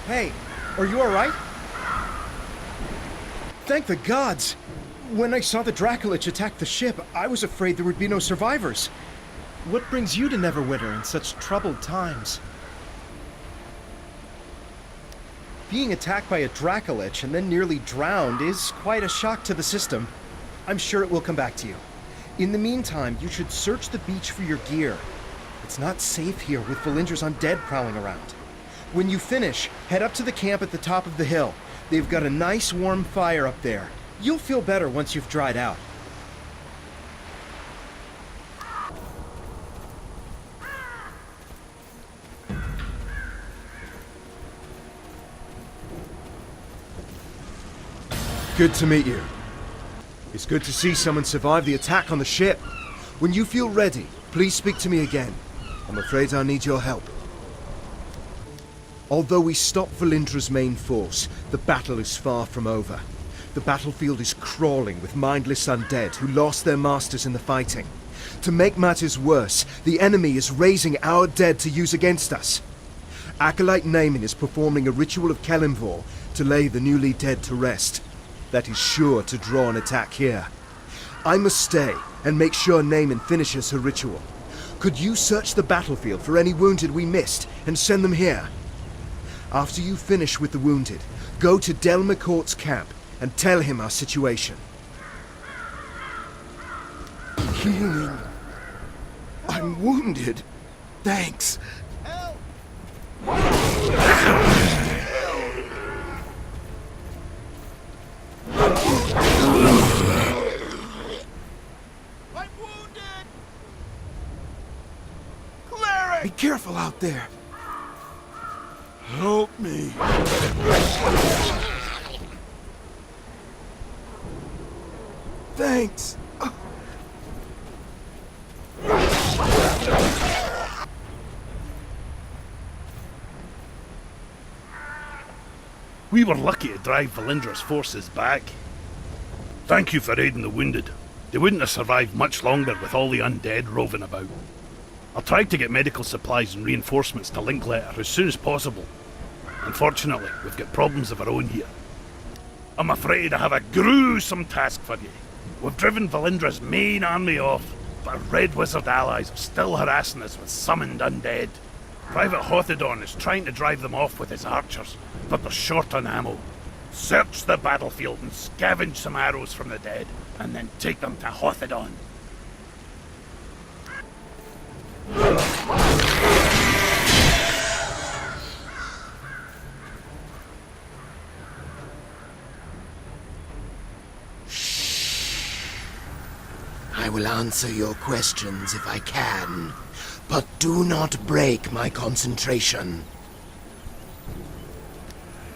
Hey, are you alright? Thank the gods! When I saw the Dracolich attack the ship, I was afraid there would be no survivors. What brings you to Neverwinter in such troubled times? Being attacked by a Dracolich and then nearly drowned is quite a shock to the system. I'm sure it will come back to you. In the meantime, you should search the beach for your gear. It's not safe here with Valindra's undead prowling around. When you finish, head up to the camp at the top of the hill. They've got a nice warm fire up there. You'll feel better once you've dried out. Good to meet you. It's good to see someone survive the attack on the ship. When you feel ready, please speak to me again. I'm afraid I need your help. Although we stopped Valindra's main force, the battle is far from over. The battlefield is crawling with mindless undead who lost their masters in the fighting. To make matters worse, the enemy is raising our dead to use against us. Acolyte Naaman is performing a ritual of Kelimvor to lay the newly dead to rest. That is sure to draw an attack here. I must stay and make sure Naaman finishes her ritual. Could you search the battlefield for any wounded we missed and send them here? After you finish with the wounded, go to Del McCourt's camp and tell him our situation. Healing. I'm wounded. Thanks. Help! I'm wounded! Cleric! Be careful out there. Help me. Thanks. We were lucky to drive Valindra's forces back. Thank you for aiding the wounded. They wouldn't have survived much longer with all the undead roving about. I'll try to get medical supplies and reinforcements to Linkletter as soon as possible. Unfortunately, we've got problems of our own here. I'm afraid I have a gruesome task for you. We've driven Valindra's main army off, but our Red Wizard allies are still harassing us with summoned undead. Private Hothedon is trying to drive them off with his archers, but they're short on ammo. Search the battlefield and scavenge some arrows from the dead, and then take them to Hothedon. I will answer your questions if I can, but do not break my concentration.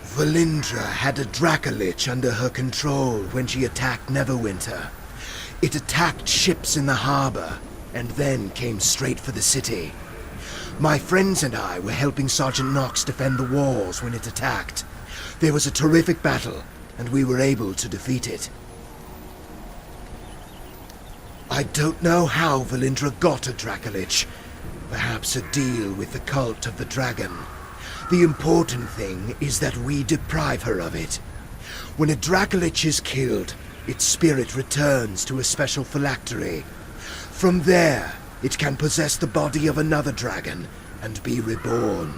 Valindra had a Dracolich under her control when she attacked Neverwinter. It attacked ships in the harbor, and then came straight for the city. My friends and I were helping Sergeant Knox defend the walls when it attacked. There was a terrific battle, and we were able to defeat it. I don't know how Valindra got a Dracolich. Perhaps a deal with the cult of the dragon. The important thing is that we deprive her of it. When a Dracolich is killed, its spirit returns to a special phylactery. From there, it can possess the body of another dragon and be reborn.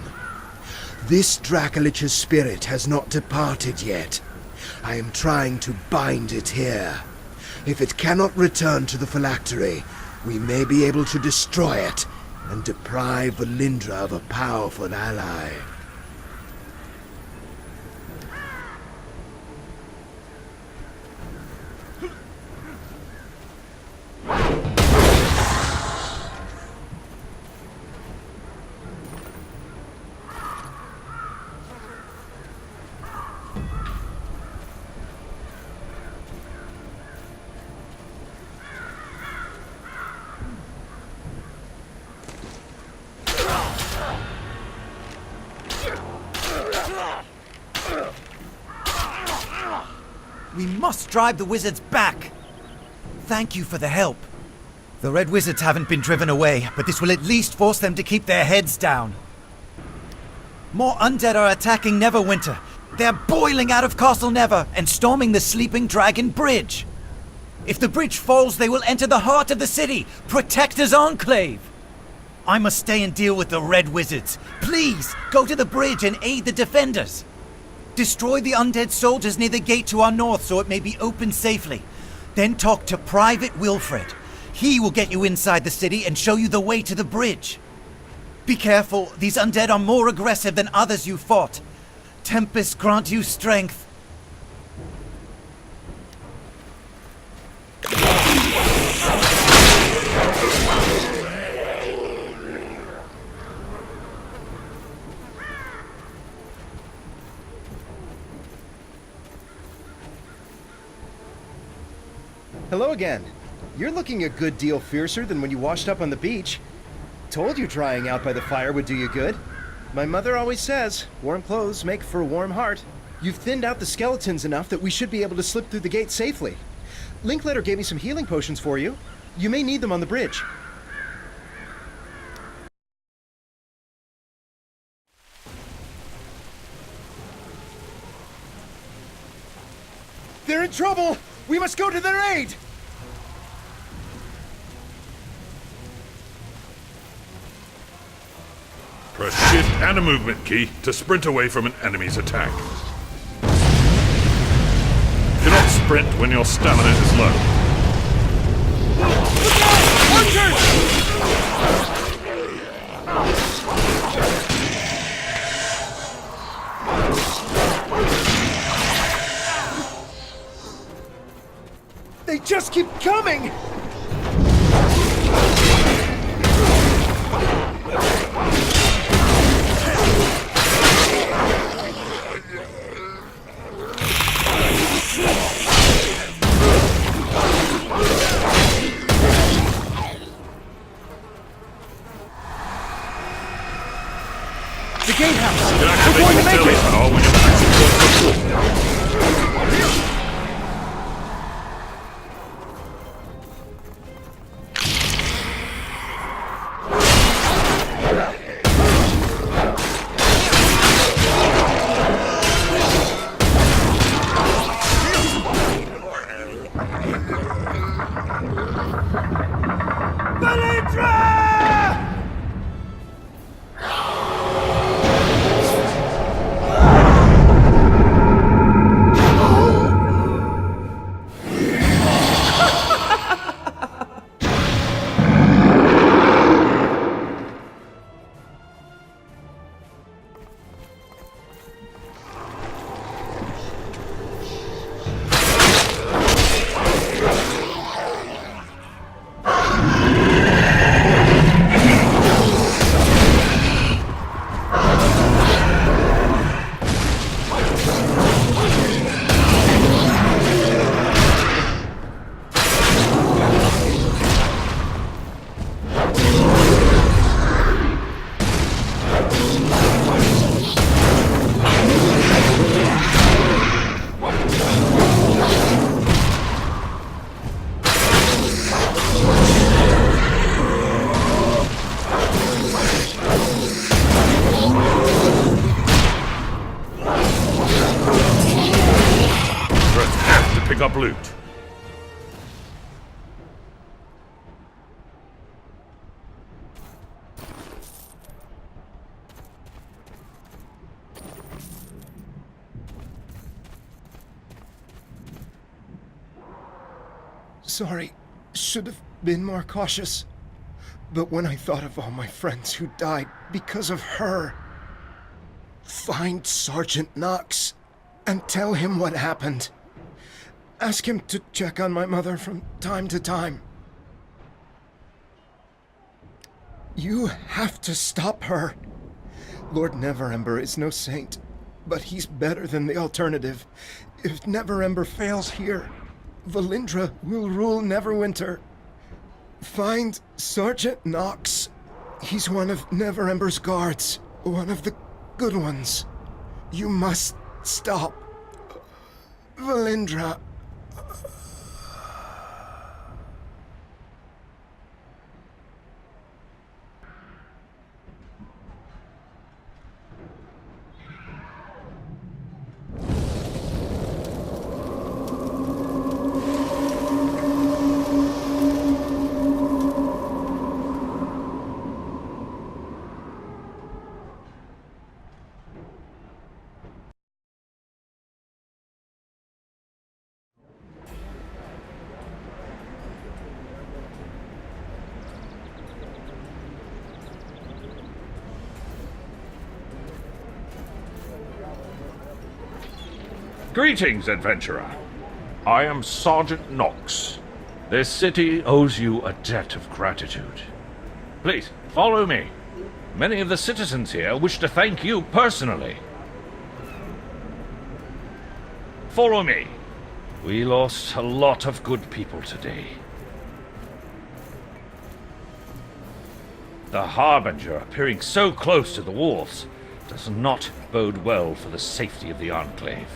This Dracolich's spirit has not departed yet. I am trying to bind it here. If it cannot return to the phylactery, we may be able to destroy it and deprive Valindra of a powerful ally. We must drive the wizards back! Thank you for the help. The Red Wizards haven't been driven away, but this will at least force them to keep their heads down. More undead are attacking Neverwinter. They're boiling out of Castle Never and storming the Sleeping Dragon Bridge. If the bridge falls, they will enter the heart of the city. Protector's Enclave. I must stay and deal with the Red Wizards. Please, go to the bridge and aid the defenders. Destroy the undead soldiers near the gate to our north so it may be opened safely. Then talk to Private Wilfred. He will get you inside the city and show you the way to the bridge. Be careful, these undead are more aggressive than others you fought. Tempest grant you strength. Hello again. You're looking a good deal fiercer than when you washed up on the beach. Told you drying out by the fire would do you good. My mother always says, warm clothes make for a warm heart. You've thinned out the skeletons enough that we should be able to slip through the gate safely. Linklater gave me some healing potions for you. You may need them on the bridge. They're in trouble! We must go to their aid! Press shift and a movement key to sprint away from an enemy's attack. Do not sprint when your stamina is low. They just keep coming! The gatehouse! You can We're going to activate make your it! power when your action goes full. Pick up loot. Sorry, should have been more cautious. But when I thought of all my friends who died because of her... Find Sergeant Knox and tell him what happened. Ask him to check on my mother from time to time. You have to stop her. Lord Neverember is no saint, but he's better than the alternative. If Neverember fails here, Valindra will rule Neverwinter. Find Sergeant Knox. He's one of Neverember's guards, one of the good ones. You must stop Valindra. Greetings, adventurer. I am Sergeant Knox. This city owes you a debt of gratitude. Please, follow me. Many of the citizens here wish to thank you personally. Follow me. We lost a lot of good people today. The Harbinger appearing so close to the walls does not bode well for the safety of the Enclave.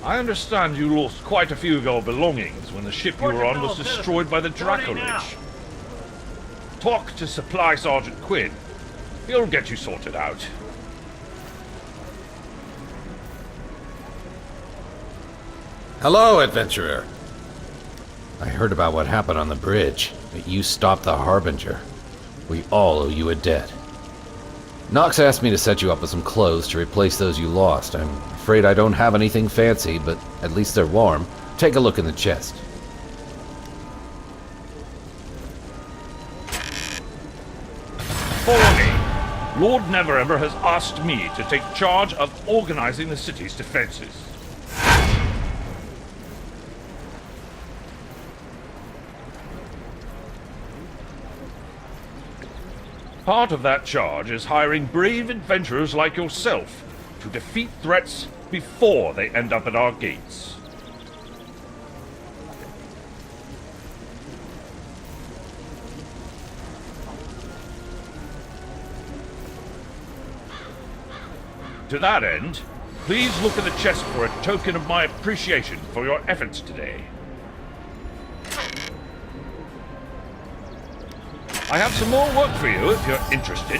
I understand you lost quite a few of your belongings when the ship you were on was destroyed by the Dracolich. Talk to Supply Sergeant Quinn. He'll get you sorted out. Hello, adventurer. I heard about what happened on the bridge, but you stopped the Harbinger. We all owe you a debt. Knox asked me to set you up with some clothes to replace those you lost. I'm afraid I don't have anything fancy, but at least they're warm. Take a look in the chest. Follow me. Lord Neverwinter has asked me to take charge of organizing the city's defenses. Part of that charge is hiring brave adventurers like yourself to defeat threats before they end up at our gates. To that end, please look at the chest for a token of my appreciation for your efforts today. I have some more work for you if you're interested.